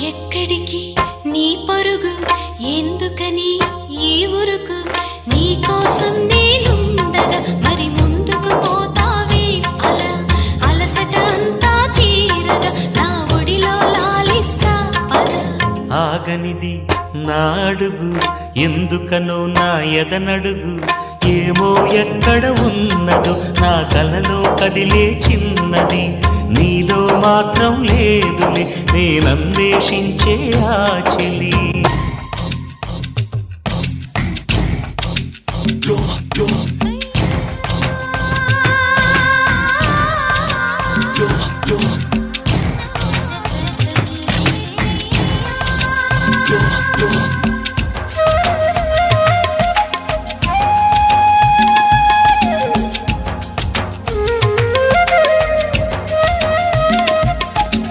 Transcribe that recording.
ఎక్కడికి నీ పరుగు ఎందుకని ఈ ఉరుకు నీ కోసం నేనుండగా మరి ముందుకు పోతావే అలా అలసట అంతా తీరగా నా ఒడిలో లాలిస్తా పద ఆగనిది నా అడుగు ఎందుకనో నా ఎదనడుగు ఏమో ఎక్కడ ఉన్నదో నా కలలో కదిలే చిన్నది నీలో మాత్రం లేదులే నేనన్వేషించే ఆ చెలి